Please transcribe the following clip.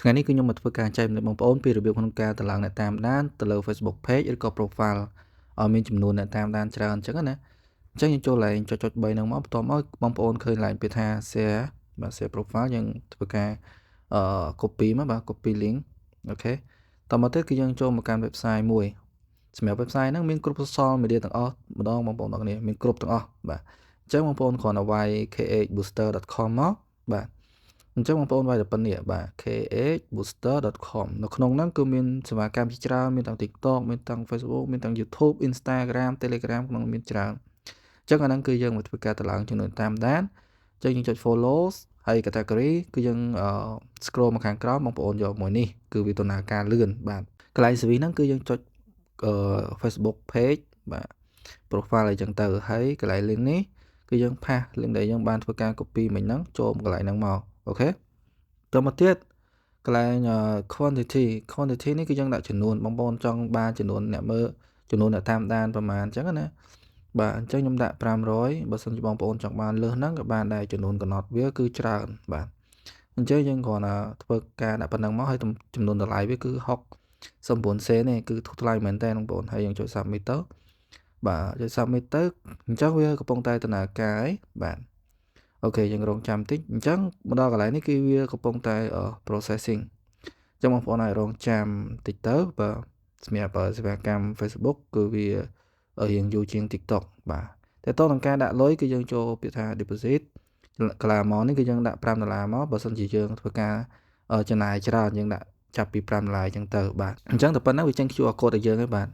ថ្ងៃនេះគឺខ្ញុំមកធ្វើការចែកម្លែកបងប្អូនពីរបៀបក្នុងការតម្លើងអ្នកតាមដានទៅលើ Facebook Page ឬក៏ Profile ឲ្យមានចំនួនអ្នកតាមដានច្រើនអញ្ចឹងណាអញ្ចឹងយើងចូលឡើងចុច3ហ្នឹងមកបន្ទាប់មកបងប្អូនឃើញឡើងពាក្យថា Share បាទ Share Profile យើងធ្វើការcopy មកបាទ copy link អូខេតមកទៀតគឺយើងចូលមកកាន់ website មួយសម្រាប់ website ហ្នឹងមានគ្រប់ social media ទាំងអស់ម្ដងបងប្អូនទាំងគ្នាមានគ្រប់ទាំងអស់បាទអញ្ចឹងបងប្អូនគ្រាន់តែវាយ khbooster.com មកបាទអញ្ចឹងបងប្អូនវាយតែប៉ុណ្្នេះបាទ khbooster.com នៅក្នុងហ្នឹងគឺមានសេវាកម្មជាច្រើនមានទាំង TikTok មានទាំង Facebook មានទាំង YouTube Instagram Telegram ក្នុងមានច្រើនអញ្ចឹងអាហ្នឹងគឺយើងមកធ្វើការតម្លើងចំនួនតាមដានអញ្ចឹងយើងចុច follow ហើយ category គឺយើងscroll មកខាងក្រោមបងប្អូនយកមួយនេះគឺវាដំណើរការលឿនបាទកន្លែង CV ហ្នឹងគឺយើងចុចFacebook page បាទ profile អីចឹងទៅហើយកន្លែង link នេះគឺយើងផាស link ដែលយើងបានធ្វើការ copy មិញហ្នឹងចូលមកកន្លែងហ្នឹងមកអូខេតមកទៀតកន្លែង quantity នេះគឺយើងដាក់ចំនួនបងប្អូនចង់បានចំនួនអ្នកមើលចំនួនអ្នកតាមដានប្រហែលអញ្ចឹងណាបាទអញ្ចឹងខ្ញុំដាក់500បើសិនជាបងប្អូនចង់បានលើសហ្នឹងក៏បានដែរចំនួនកំណត់វាគឺច្រើនបាទអញ្ចឹងយើងគ្រាន់តែធ្វើការដាក់ប៉ុណ្្នឹងមកហើយចំនួនតម្លៃវាគឺ69សេនទេគឺធូរថ្លៃមែនតើបងប្អូនហើយយើងចុច submit ទៅបាទចុច submit ទៅអញ្ចឹងវាកំពុងតែដំណើរការហើយបាទអូខេយើងរងចាំតិចអញ្ចឹងមកដល់កន្លែងនេះគឺវាកំពុងតែ processing អញ្ចឹងបងប្អូនអាចរងចាំតិចទៅបាទសម្រាប់សេវាកម្ម Facebook គឺវារៀងយូរជាង TikTok បាទតែតោះនឹងការដាក់លុយគឺយើងចូលពាក្យថា deposit កន្លងមកនេះគឺយើងដាក់$5មកបើសិនជាយើងធ្វើការចំណាយច្រើនយើងដាក់ចាប់ពី$5អញ្ចឹងទៅបាទអញ្ចឹងតែប៉ុណ្ណឹងវាចេញ QR code ឲ្យយើងហើយបាទ